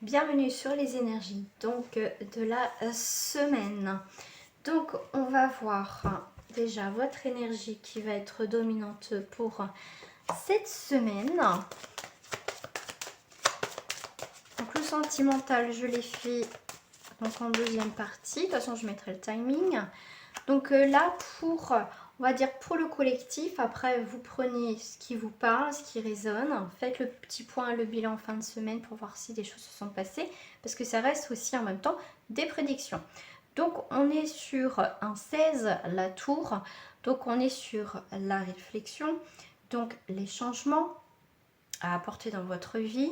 Bienvenue sur les énergies donc de la semaine. Donc on va voir déjà votre énergie qui va être dominante pour cette semaine. Donc le sentimental, je l'ai fait donc en deuxième partie. De toute façon, je mettrai le timing. Donc là, on va dire pour le collectif, après vous prenez ce qui vous parle, ce qui résonne, faites le petit point, le bilan en fin de semaine pour voir si des choses se sont passées, parce que ça reste aussi en même temps des prédictions. Donc on est sur un 16, la tour, donc on est sur la réflexion, donc les changements à apporter dans votre vie.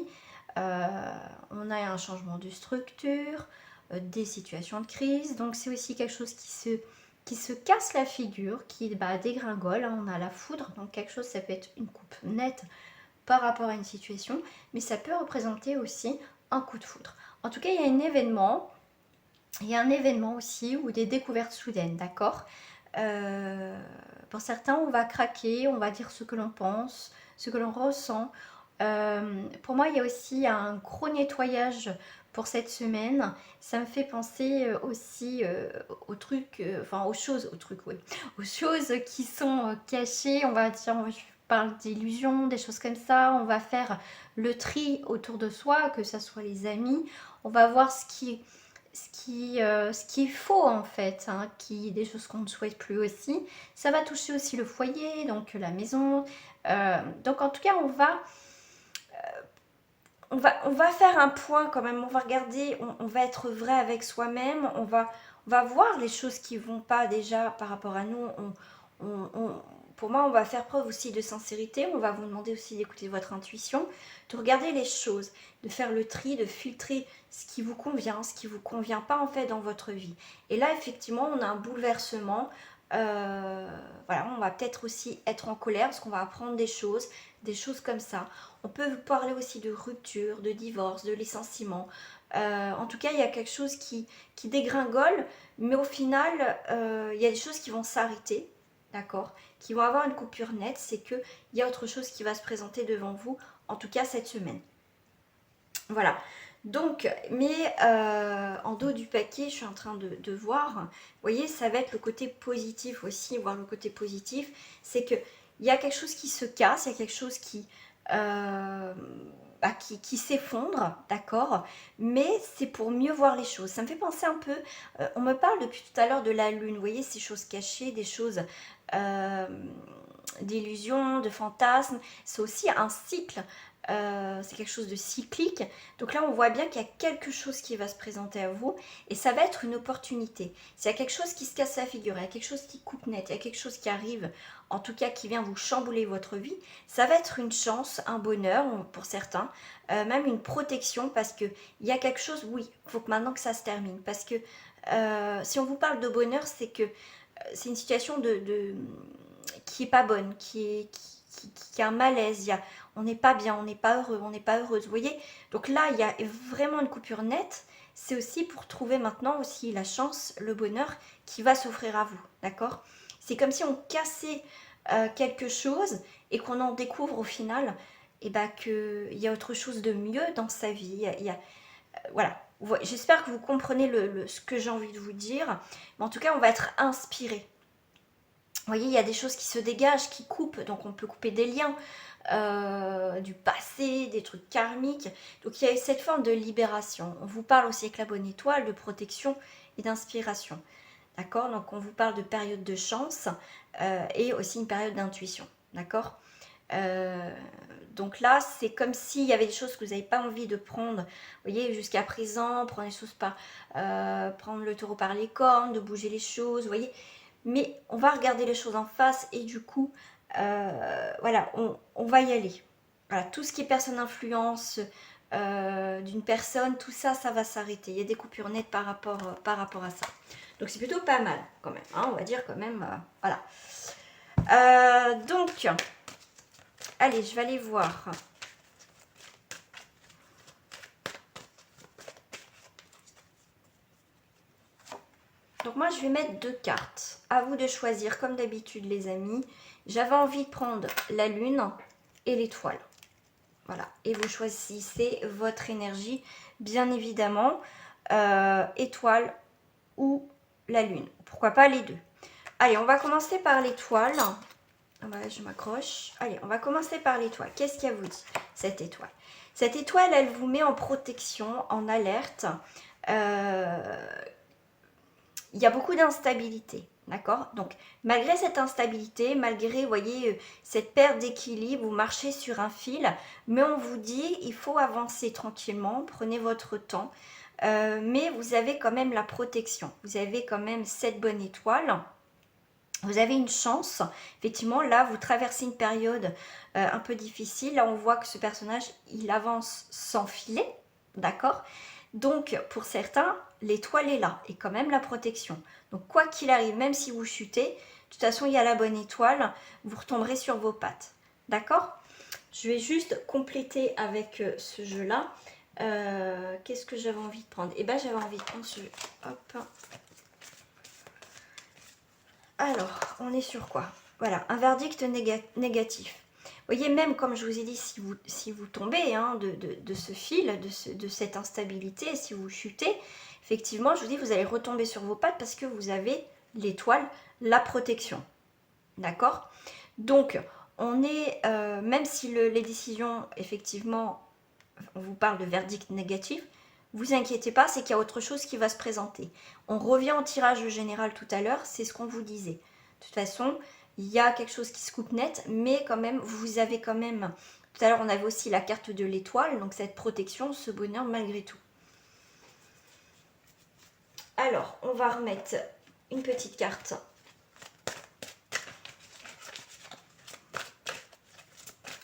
On a un changement de structure, des situations de crise, donc c'est aussi quelque chose qui se casse la figure, qui dégringole, hein. On a la foudre, donc quelque chose, ça peut être une coupe nette par rapport à une situation, mais ça peut représenter aussi un coup de foudre. En tout cas, il y a un événement aussi ou des découvertes soudaines, d'accord. Pour certains, on va craquer, on va dire ce que l'on pense, ce que l'on ressent. Pour moi, il y a aussi un gros nettoyage pour cette semaine. Ça me fait penser aussi aux trucs, aux choses qui sont cachées. On va dire, je parle d'illusions, des choses comme ça. On va faire le tri autour de soi, que ce soit les amis. On va voir ce qui est faux en fait, hein, des choses qu'on ne souhaite plus aussi. Ça va toucher aussi le foyer, donc la maison. Donc en tout cas, on va faire un point quand même, on va regarder, on va être vrai avec soi-même, on va voir les choses qui vont pas déjà par rapport à nous. Pour moi, on va faire preuve aussi de sincérité, on va vous demander aussi d'écouter votre intuition, de regarder les choses, de faire le tri, de filtrer ce qui vous convient pas en fait dans votre vie. Et là, effectivement, on a un bouleversement. Voilà, on va peut-être aussi être en colère parce qu'on va apprendre des choses comme ça. On peut parler aussi de rupture, de divorce, de licenciement. En tout cas, il y a quelque chose qui dégringole, mais au final, il y a des choses qui vont s'arrêter, d'accord, qui vont avoir une coupure nette. C'est qu'il y a autre chose qui va se présenter devant vous, en tout cas cette semaine. Voilà. Donc, mais en dos du paquet, je suis en train de voir, vous voyez, ça va être le côté positif aussi, voir le côté positif, c'est qu'il y a quelque chose qui se casse, il y a quelque chose euh, qui s'effondre, d'accord, mais c'est pour mieux voir les choses. Ça me fait penser un peu, on me parle depuis tout à l'heure de la lune, vous voyez, ces choses cachées, des choses d'illusions, de fantasmes, c'est aussi un cycle. C'est quelque chose de cyclique. Donc là, on voit bien qu'il y a quelque chose qui va se présenter à vous et ça va être une opportunité. S'il y a quelque chose qui se casse la figure, il y a quelque chose qui coupe net, il y a quelque chose qui arrive, en tout cas qui vient vous chambouler votre vie, ça va être une chance, un bonheur pour certains, même une protection parce qu'il y a quelque chose, oui, il faut que maintenant que ça se termine. Parce que si on vous parle de bonheur, c'est que c'est une situation qui est pas bonne, qui a un malaise, on n'est pas bien, on n'est pas heureux, on n'est pas heureuse, vous voyez. Donc là, il y a vraiment une coupure nette. C'est aussi pour trouver maintenant aussi la chance, le bonheur qui va s'offrir à vous, d'accord. C'est comme si on cassait quelque chose et qu'on en découvre au final qu'il y a autre chose de mieux dans sa vie. Voilà, j'espère que vous comprenez ce que j'ai envie de vous dire. Mais en tout cas, on va être inspiré. Vous voyez, il y a des choses qui se dégagent, qui coupent, donc on peut couper des liens du passé, des trucs karmiques. Donc il y a cette forme de libération. On vous parle aussi avec la bonne étoile de protection et d'inspiration. D'accord. Donc on vous parle de période de chance et aussi une période d'intuition. D'accord. Donc là, c'est comme s'il y avait des choses que vous n'avez pas envie de prendre. Vous voyez, jusqu'à présent, prendre les choses prendre le taureau par les cornes, de bouger les choses, vous voyez. Mais on va regarder les choses en face et du coup, voilà, on va y aller. Voilà, tout ce qui est personne d'influence d'une personne, tout ça, ça va s'arrêter. Il y a des coupures nettes par rapport à ça. Donc c'est plutôt pas mal quand même, hein, on va dire quand même, voilà. Donc, allez, je vais aller voir. Donc moi, je vais mettre 2 cartes. À vous de choisir, comme d'habitude, les amis. J'avais envie de prendre la lune et l'étoile. Voilà, et vous choisissez votre énergie, bien évidemment, étoile ou la lune. Pourquoi pas les deux. Allez, on va commencer par l'étoile. Voilà, je m'accroche. Allez, on va commencer par l'étoile. Qu'est-ce qu'elle vous dit, cette étoile? Cette étoile, elle vous met en protection, en alerte. Il y a beaucoup d'instabilité, d'accord? Donc, malgré cette instabilité, malgré, vous voyez, cette perte d'équilibre, vous marchez sur un fil, mais on vous dit, il faut avancer tranquillement, prenez votre temps, mais vous avez quand même la protection, vous avez quand même cette bonne étoile. Vous avez une chance, effectivement, là, vous traversez une période un peu difficile. Là, on voit que ce personnage, il avance sans filet, d'accord? Donc, pour certains, l'étoile est là, et quand même la protection. Donc, quoi qu'il arrive, même si vous chutez, de toute façon, il y a la bonne étoile, vous retomberez sur vos pattes, d'accord? Je vais juste compléter avec ce jeu-là. Qu'est-ce que j'avais envie de prendre? Eh bien, j'avais envie de prendre ce... Hop. Alors, on est sur quoi? Voilà, un verdict négatif. Vous voyez, même comme je vous ai dit, si vous tombez hein, de ce fil, de cette instabilité, si vous chutez, effectivement, je vous dis, vous allez retomber sur vos pattes parce que vous avez l'étoile, la protection. D'accord? Donc, on est, même si les décisions, effectivement, on vous parle de verdict négatif, vous inquiétez pas, c'est qu'il y a autre chose qui va se présenter. On revient au tirage général tout à l'heure, c'est ce qu'on vous disait. De toute façon, il y a quelque chose qui se coupe net, mais quand même, vous avez quand même... Tout à l'heure, on avait aussi la carte de l'étoile, donc cette protection, ce bonheur malgré tout. Alors, on va remettre une petite carte.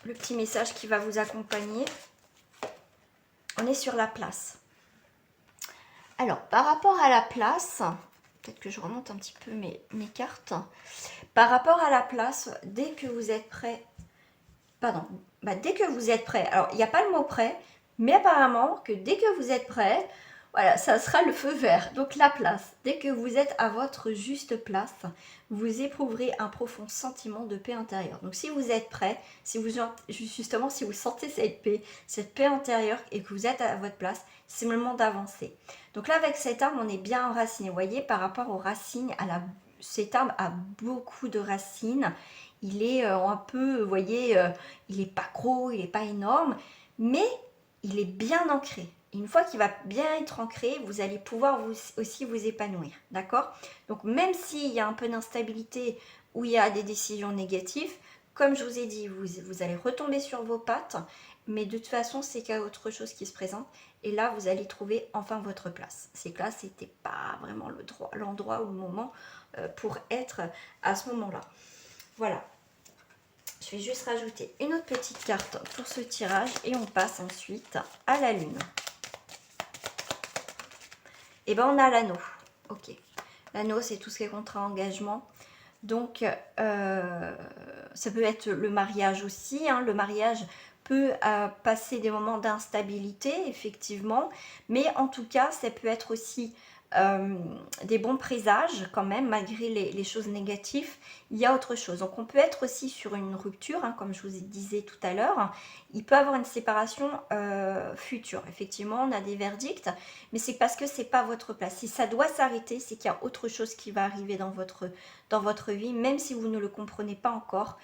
Le petit message qui va vous accompagner. On est sur la place. Alors, par rapport à la place, peut-être que je remonte un petit peu mes cartes. Par rapport à la place, dès que vous êtes prêt, dès que vous êtes prêt, alors il n'y a pas le mot prêt, mais apparemment que dès que vous êtes prêt, voilà, ça sera le feu vert. Donc la place, dès que vous êtes à votre juste place, vous éprouverez un profond sentiment de paix intérieure. Donc si vous êtes prêt, si vous sentez cette paix intérieure et que vous êtes à votre place, c'est le moment d'avancer. Donc là, avec cet arbre, on est bien enraciné. Vous voyez, par rapport aux racines, cet arbre a beaucoup de racines. Il est un peu, vous voyez, il n'est pas gros, il n'est pas énorme, mais il est bien ancré. Une fois qu'il va bien être ancré, vous allez pouvoir aussi vous épanouir, d'accord? Donc même s'il y a un peu d'instabilité ou il y a des décisions négatives, comme je vous ai dit, vous allez retomber sur vos pattes, mais de toute façon, c'est qu'il y a autre chose qui se présente. Et là, vous allez trouver enfin votre place. C'est que là, ce n'était pas vraiment l'endroit ou le moment pour être à ce moment-là. Voilà. Je vais juste rajouter une autre petite carte pour ce tirage et on passe ensuite à la lune. Et bien, on a l'anneau. Ok. L'anneau, c'est tout ce qui est contrat engagement. Donc, ça peut être le mariage aussi. Hein. Le mariage peut passer des moments d'instabilité, effectivement. Mais en tout cas, ça peut être aussi des bons présages quand même, malgré les choses négatives. Il y a autre chose. Donc, on peut être aussi sur une rupture, hein, comme je vous disais tout à l'heure. Il peut y avoir une séparation future. Effectivement, on a des verdicts, mais c'est parce que c'est pas votre place. Si ça doit s'arrêter, c'est qu'il y a autre chose qui va arriver dans votre vie, même si vous ne le comprenez pas encore.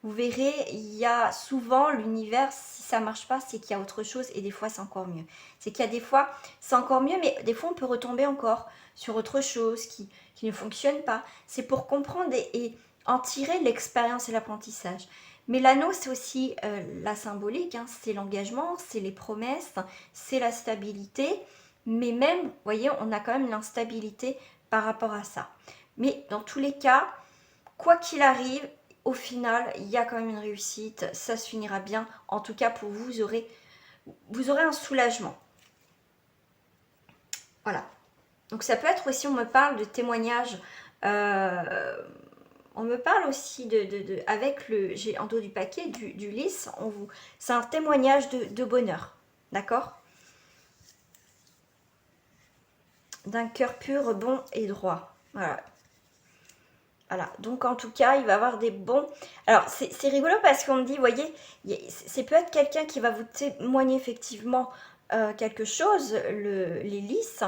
Vous verrez, il y a souvent l'univers, si ça marche pas, c'est qu'il y a autre chose et des fois c'est encore mieux. C'est qu'il y a des fois, c'est encore mieux, mais des fois on peut retomber encore sur autre chose qui ne fonctionne pas. C'est pour comprendre et en tirer l'expérience et l'apprentissage. Mais l'anneau, c'est aussi la symbolique, hein, c'est l'engagement, c'est les promesses, c'est la stabilité. Mais même, vous voyez, on a quand même l'instabilité par rapport à ça. Mais dans tous les cas, quoi qu'il arrive, au final, il y a quand même une réussite, ça se finira bien. En tout cas, pour vous, vous aurez un soulagement. Voilà. Donc ça peut être aussi, on me parle de témoignages, on me parle aussi avec j'ai en dos du paquet, du lys, c'est un témoignage de bonheur, d'accord? D'un cœur pur, bon et droit. Voilà. Voilà, donc en tout cas, il va y avoir des bons... Alors, c'est rigolo parce qu'on me dit, vous voyez, c'est peut-être quelqu'un qui va vous témoigner effectivement quelque chose, l'hélice.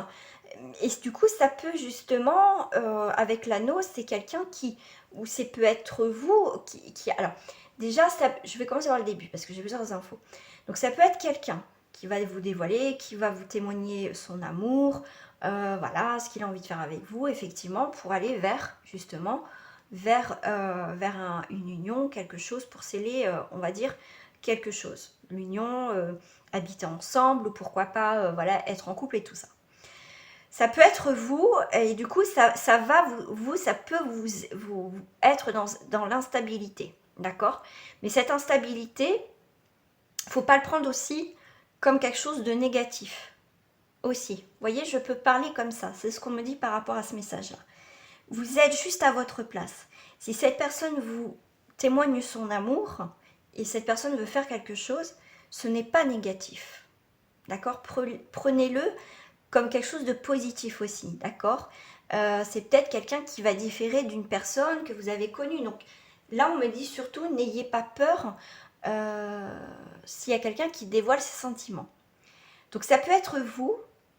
Et du coup, ça peut justement, avec l'anneau, c'est quelqu'un qui... Ou c'est peut être vous qui... Alors, déjà, je vais commencer par le début parce que j'ai plusieurs infos. Donc, ça peut être quelqu'un qui va vous dévoiler, qui va vous témoigner son amour, voilà, ce qu'il a envie de faire avec vous, effectivement, pour aller vers, justement, vers une union, quelque chose, pour sceller, on va dire, quelque chose. L'union, habiter ensemble, ou pourquoi pas, voilà, être en couple et tout ça. Ça peut être vous, et du coup, ça peut vous être dans l'instabilité, d'accord? Mais cette instabilité, faut pas le prendre aussi comme quelque chose de négatif, aussi. Vous voyez, je peux parler comme ça, c'est ce qu'on me dit par rapport à ce message-là. Vous êtes juste à votre place. Si cette personne vous témoigne son amour, et cette personne veut faire quelque chose, ce n'est pas négatif, d'accord? Prenez-le comme quelque chose de positif aussi, d'accord? C'est peut-être quelqu'un qui va différer d'une personne que vous avez connue. Donc là, on me dit surtout, n'ayez pas peur s'il y a quelqu'un qui dévoile ses sentiments. Donc ça peut être vous,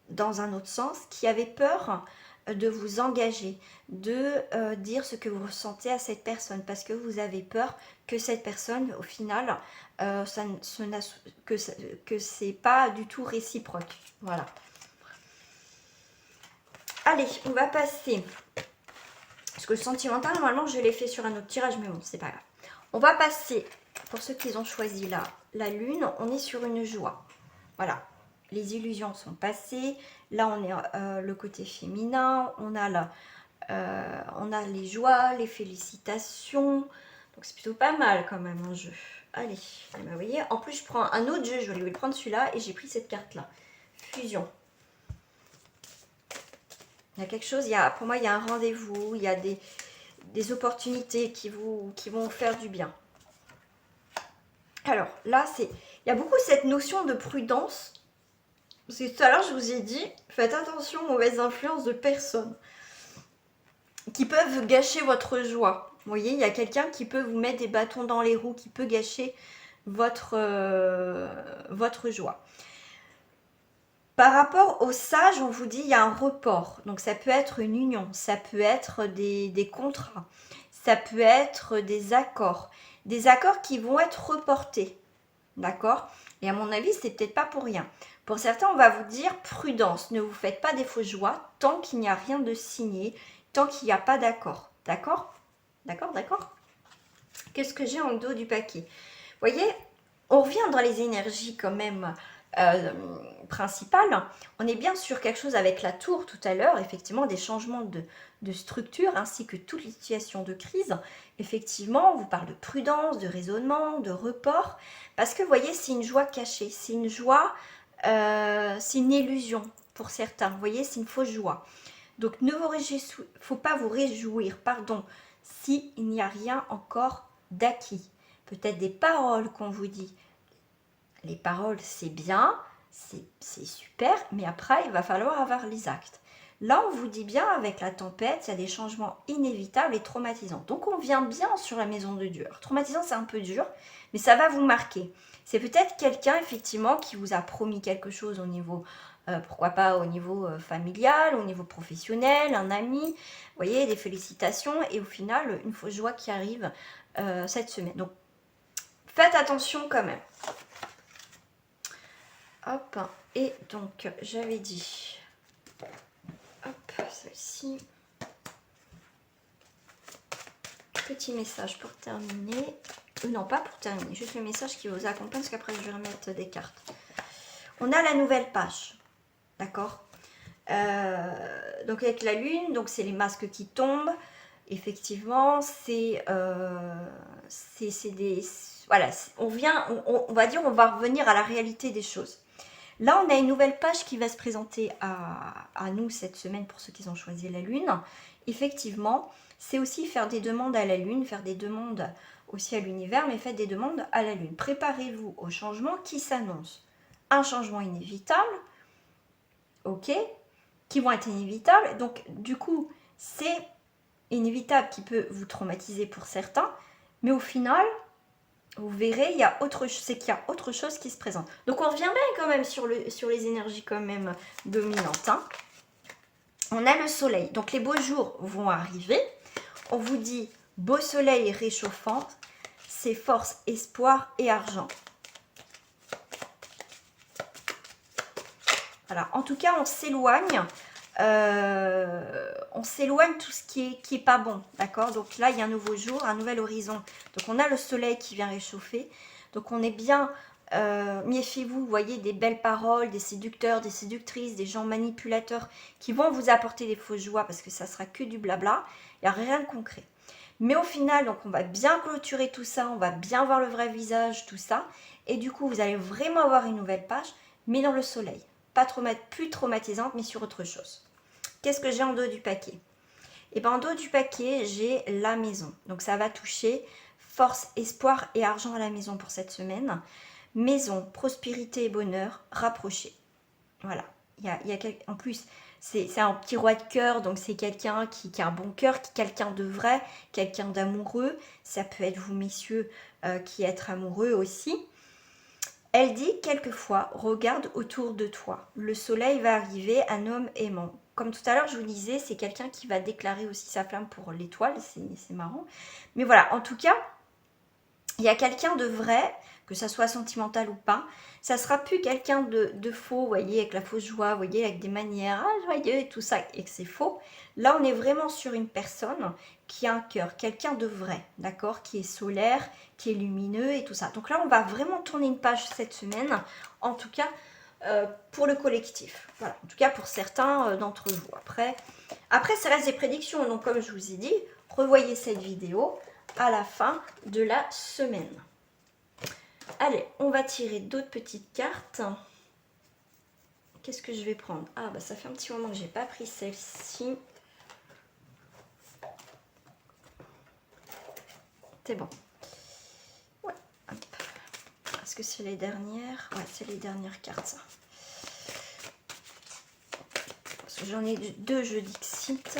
dans un autre sens, qui avez peur de vous engager, de dire ce que vous ressentez à cette personne, parce que vous avez peur que cette personne, au final, que c'est pas du tout réciproque. Voilà. Allez, on va passer. Parce que le sentimental, normalement, je l'ai fait sur un autre tirage, mais bon, c'est pas grave. On va passer, pour ceux qui ont choisi là, la lune, on est sur une joie. Voilà. Les illusions sont passées. Là, on est le côté féminin. On a les joies, les félicitations. Donc, c'est plutôt pas mal quand même en jeu. Allez, vous voyez. En plus, je prends un autre jeu. Je voulais prendre celui-là et j'ai pris cette carte-là. Fusion. Il y a quelque chose, pour moi, il y a un rendez-vous, il y a des opportunités qui vont faire du bien. Alors, là, il y a beaucoup cette notion de prudence. Parce que tout à l'heure, je vous ai dit, faites attention aux mauvaises influences de personnes qui peuvent gâcher votre joie. Vous voyez, il y a quelqu'un qui peut vous mettre des bâtons dans les roues, qui peut gâcher votre joie. Par rapport au sage, on vous dit il y a un report. Donc ça peut être une union, ça peut être des contrats, ça peut être des accords qui vont être reportés. D'accord? Et à mon avis, c'est peut-être pas pour rien. Pour certains, on va vous dire prudence, ne vous faites pas des fausses joies tant qu'il n'y a rien de signé, tant qu'il n'y a pas d'accord. D'accord? D'accord, d'accord? Qu'est-ce que j'ai en dos du paquet? Vous voyez, on revient dans les énergies quand même principales. On est bien sur quelque chose avec la tour tout à l'heure, effectivement des changements de structure ainsi que toutes les situations de crise. Effectivement, on vous parle de prudence, de raisonnement, de report, parce que vous voyez, c'est une joie cachée, c'est une joie, c'est une illusion pour certains. Vous voyez, c'est une fausse joie. Donc, faut pas vous réjouir, pardon, s'il n'y a rien encore d'acquis. Peut-être des paroles qu'on vous dit. Les paroles, c'est bien, c'est super, mais après, il va falloir avoir les actes. Là, on vous dit bien, avec la tempête, il y a des changements inévitables et traumatisants. Donc, on vient bien sur la maison de Dieu. Alors, traumatisant, c'est un peu dur, mais ça va vous marquer. C'est peut-être quelqu'un, effectivement, qui vous a promis quelque chose au niveau, pourquoi pas au niveau familial, au niveau professionnel, un ami, vous voyez, des félicitations, et au final, une fausse joie qui arrive cette semaine. Donc, faites attention quand même. Hop, et donc j'avais dit, hop, celle-ci. Petit message pour terminer. Non, pas pour terminer, juste le message qui vous accompagne, parce qu'après je vais remettre des cartes. On a la nouvelle page, d'accord? Donc avec la lune, donc c'est les masques qui tombent. Effectivement, c'est des... Voilà, on va dire, on va revenir à la réalité des choses. Là, on a une nouvelle page qui va se présenter à nous cette semaine pour ceux qui ont choisi la Lune. Effectivement, c'est aussi faire des demandes à la Lune, faire des demandes aussi à l'univers, mais faites des demandes à la Lune. Préparez-vous au changement qui s'annonce. Un changement inévitable, ok, qui vont être inévitables. Donc, du coup, c'est inévitable qui peut vous traumatiser pour certains, mais au final, vous verrez, c'est qu'il y a autre chose qui se présente. Donc on revient bien quand même sur les énergies quand même dominantes. Hein. On a le soleil, donc les beaux jours vont arriver. On vous dit beau soleil réchauffant, c'est force, espoir et argent. Voilà, en tout cas on s'éloigne tout ce qui est pas bon, d'accord. Donc là il y a un nouveau jour, un nouvel horizon, donc on a le soleil qui vient réchauffer, donc on est bien, méfiez-vous, vous voyez, des belles paroles, des séducteurs, des séductrices, des gens manipulateurs qui vont vous apporter des fausses joies parce que ça sera que du blabla, il n'y a rien de concret. Mais au final, donc on va bien clôturer tout ça, on va bien voir le vrai visage, tout ça, et du coup vous allez vraiment avoir une nouvelle page, mais dans le soleil. Pas plus traumatisante, mais sur autre chose. Qu'est-ce que j'ai en dos du paquet? Et bien en dos du paquet, j'ai la maison. Donc ça va toucher force, espoir et argent à la maison pour cette semaine. Maison, prospérité et bonheur, rapprochés. Voilà. En plus, c'est un petit roi de cœur, donc c'est quelqu'un qui a un bon cœur, quelqu'un de vrai, quelqu'un d'amoureux. Ça peut être vous, messieurs, qui êtes amoureux aussi. Elle dit quelquefois, regarde autour de toi. Le soleil va arriver, un homme aimant. Comme tout à l'heure, je vous disais, c'est quelqu'un qui va déclarer aussi sa flamme pour l'étoile. C'est marrant. Mais voilà, en tout cas, il y a quelqu'un de vrai, que ça soit sentimental ou pas. Ça sera plus quelqu'un de faux, vous voyez, avec la fausse joie, vous voyez, avec des manières joyeux et tout ça, et que c'est faux. Là, on est vraiment sur une personne qui a un cœur, quelqu'un de vrai, d'accord, qui est solaire, qui est lumineux et tout ça. Donc là, on va vraiment tourner une page cette semaine, en tout cas pour le collectif. Voilà, en tout cas pour certains d'entre vous. Après, ça reste des prédictions, donc comme je vous ai dit, revoyez cette vidéo à la fin de la semaine. Allez, on va tirer d'autres petites cartes. Qu'est-ce que je vais prendre? Ah, bah ça fait un petit moment que j'ai pas pris celle-ci. C'est bon. Ouais, hop. Est-ce que c'est les dernières? Ouais, c'est les dernières cartes, ça. Parce que j'en ai deux, je dixite.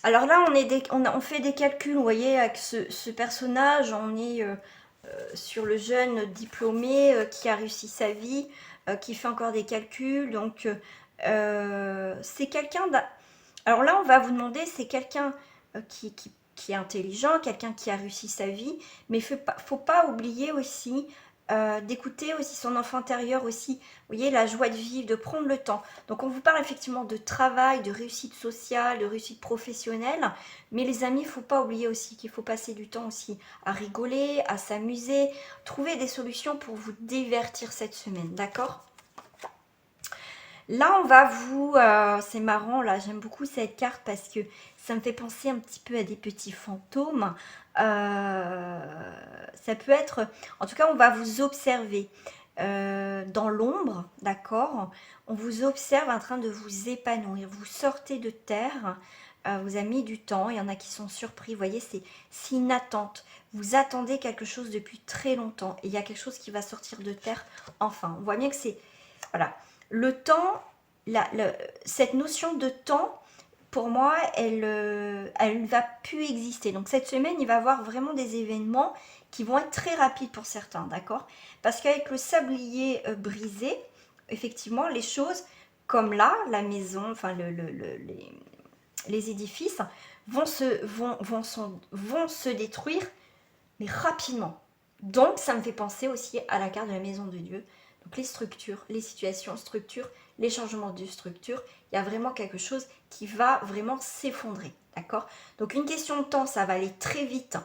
Alors là, on fait des calculs, vous voyez, avec ce personnage, on est sur le jeune diplômé qui a réussi sa vie, qui fait encore des calculs. Donc, c'est quelqu'un... Alors là, on va vous demander, c'est quelqu'un qui est intelligent, quelqu'un qui a réussi sa vie, mais il ne faut pas oublier aussi d'écouter aussi son enfant intérieur aussi, vous voyez, la joie de vivre, de prendre le temps. Donc on vous parle effectivement de travail, de réussite sociale, de réussite professionnelle, mais les amis, il ne faut pas oublier aussi qu'il faut passer du temps aussi à rigoler, à s'amuser, trouver des solutions pour vous divertir cette semaine, d'accord ? Là, on va vous... c'est marrant, là, j'aime beaucoup cette carte parce que ça me fait penser un petit peu à des petits fantômes. Ça peut être... En tout cas, on va vous observer dans l'ombre, d'accord? On vous observe en train de vous épanouir. Vous sortez de terre, vous avez mis du temps. Il y en a qui sont surpris. Vous voyez, c'est une attente. Vous attendez quelque chose depuis très longtemps. Et il y a quelque chose qui va sortir de terre enfin. On voit bien que c'est... Voilà. Le temps, cette notion de temps, pour moi, elle ne va plus exister. Donc cette semaine, il va y avoir vraiment des événements qui vont être très rapides pour certains, d'accord? Parce qu'avec le sablier brisé, effectivement, les choses, comme là, la maison, enfin les édifices, vont se détruire, mais rapidement. Donc ça me fait penser aussi à la carte de la maison de Dieu. Donc les structures, les situations, structures, les changements de structure, il y a vraiment quelque chose qui va vraiment s'effondrer, d'accord? Donc une question de temps, ça va aller très vite.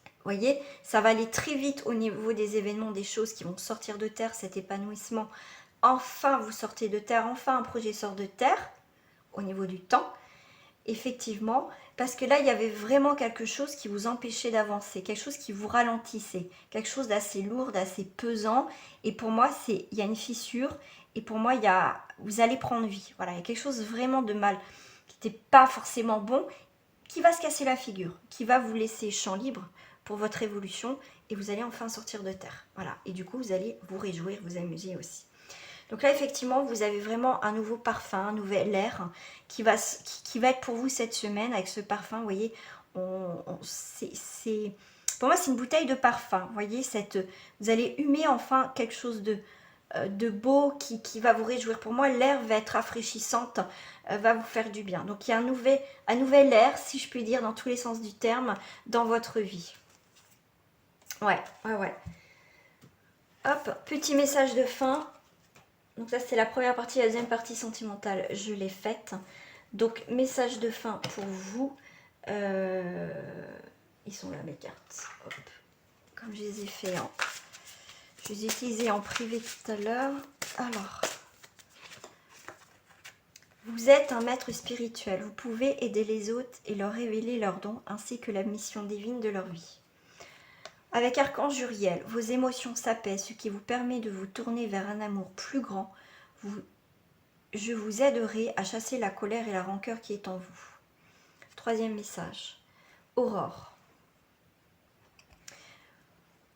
Vous voyez, ça va aller très vite au niveau des événements, des choses qui vont sortir de terre, cet épanouissement. Enfin, vous sortez de terre, enfin un projet sort de terre, au niveau du temps. Effectivement, parce que là, il y avait vraiment quelque chose qui vous empêchait d'avancer, quelque chose qui vous ralentissait, quelque chose d'assez lourd, d'assez pesant. Et pour moi, il y a une fissure. Et pour moi, vous allez prendre vie. Voilà, il y a quelque chose vraiment de mal, qui n'était pas forcément bon, qui va se casser la figure, qui va vous laisser champ libre pour votre évolution. Et vous allez enfin sortir de terre. Voilà, et du coup, vous allez vous réjouir, vous amuser aussi. Donc là, effectivement, vous avez vraiment un nouveau parfum, un nouvel air qui va être pour vous cette semaine avec ce parfum. Vous voyez, pour moi, c'est une bouteille de parfum. Vous voyez, vous allez humer enfin quelque chose de beau qui va vous réjouir. Pour moi, l'air va être rafraîchissante, va vous faire du bien. Donc, il y a un nouvel air, si je puis dire, dans tous les sens du terme, dans votre vie. Ouais. Hop, petit message de fin. Donc ça, c'est la première partie. La deuxième partie sentimentale, je l'ai faite. Donc, message de fin pour vous. Ils sont là, mes cartes. Hop. Comme je les ai fait je les ai utilisés en privé tout à l'heure. Alors, vous êtes un maître spirituel. Vous pouvez aider les autres et leur révéler leurs dons ainsi que la mission divine de leur vie. Avec Archange Uriel, vos émotions s'apaisent, ce qui vous permet de vous tourner vers un amour plus grand. Je vous aiderai à chasser la colère et la rancœur qui est en vous. Troisième message. Aurore.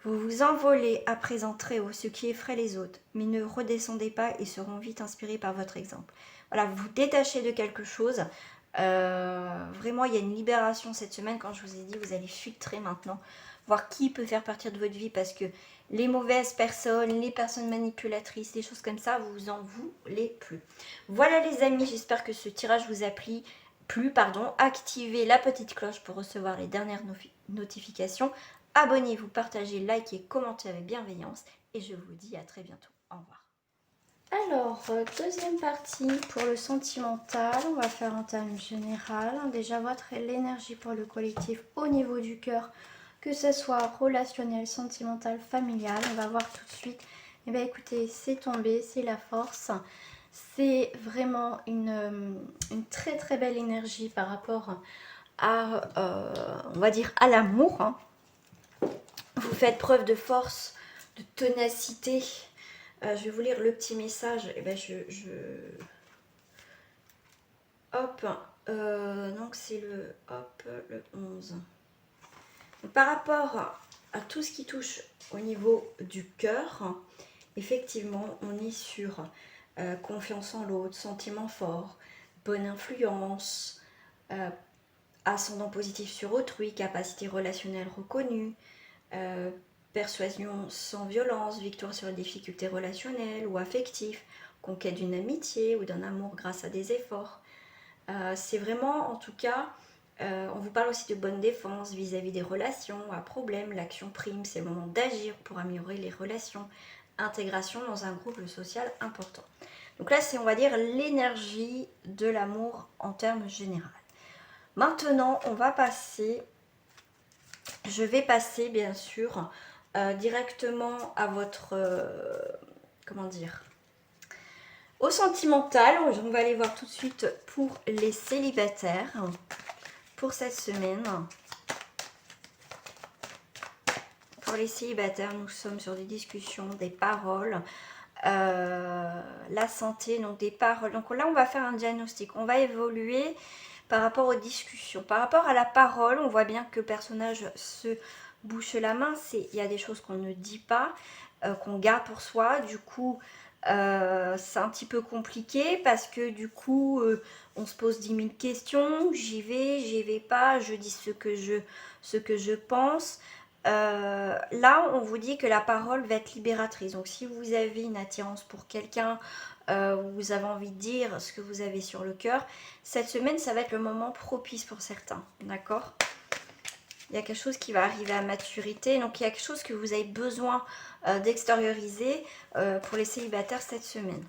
Vous vous envolez à présent très haut, ce qui effraie les autres, mais ne redescendez pas et seront vite inspirés par votre exemple. Voilà, vous vous détachez de quelque chose. Vraiment, il y a une libération cette semaine. Quand je vous ai dit, vous allez filtrer maintenant, voir qui peut faire partir de votre vie, parce que les mauvaises personnes, les personnes manipulatrices, les choses comme ça, vous en voulez plus. Voilà les amis, j'espère que ce tirage vous a plu. Activez la petite cloche pour recevoir les dernières notifications. Abonnez-vous, partagez, likez, commentez avec bienveillance et je vous dis à très bientôt. Au revoir. Alors, deuxième partie pour le sentimental. On va faire un thème général. Déjà, l'énergie pour le collectif au niveau du cœur, que ce soit relationnel, sentimental, familial. On va voir tout de suite. Eh bien, écoutez, c'est tombé, c'est la force. C'est vraiment une très très belle énergie par rapport à, on va dire, à l'amour, hein. Vous faites preuve de force, de ténacité. Je vais vous lire le petit message. Et ben hop. Donc c'est le 11. Donc, par rapport à tout ce qui touche au niveau du cœur, effectivement, on est sur confiance en l'autre, sentiment fort, bonne influence, ascendant positif sur autrui, capacité relationnelle reconnue, persuasion sans violence, victoire sur les difficultés relationnelles ou affectives, conquête d'une amitié ou d'un amour grâce à des efforts. C'est vraiment, en tout cas, on vous parle aussi de bonne défense vis-à-vis des relations à problème. L'action prime, c'est le moment d'agir pour améliorer les relations. Intégration dans un groupe social important. Donc là, c'est, on va dire, l'énergie de l'amour en termes généraux. Maintenant, je vais passer bien sûr directement à votre, au sentimental. On va aller voir tout de suite pour les célibataires pour cette semaine. Pour les célibataires, nous sommes sur des discussions, des paroles, la santé, donc des paroles. Donc là, on va faire un diagnostic. On va évoluer par rapport aux discussions. Par rapport à la parole, on voit bien que le personnage se bouche la main. Il y a des choses qu'on ne dit pas, qu'on garde pour soi. Du coup, c'est un petit peu compliqué parce que du coup, on se pose 10 000 questions. J'y vais pas, je dis ce que je pense. Là, on vous dit que la parole va être libératrice. Donc, si vous avez une attirance pour quelqu'un, vous avez envie de dire ce que vous avez sur le cœur, cette semaine, ça va être le moment propice pour certains. D'accord ? Il y a quelque chose qui va arriver à maturité. Donc, il y a quelque chose que vous avez besoin d'extérioriser pour les célibataires cette semaine.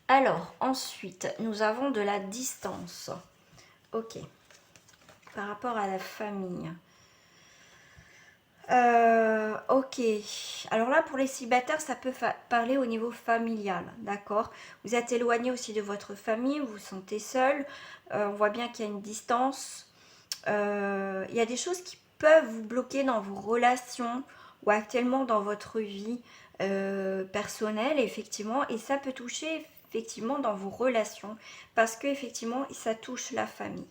Alors, ensuite, nous avons de la distance. Ok. Par rapport à la famille. Ok, alors là pour les célibataires ça peut parler au niveau familial, d'accord. Vous êtes éloigné aussi de votre famille, vous vous sentez seul, on voit bien qu'il y a une distance, il y a des choses qui peuvent vous bloquer dans vos relations ou actuellement dans votre vie personnelle effectivement, et ça peut toucher effectivement dans vos relations parce que effectivement ça touche la famille.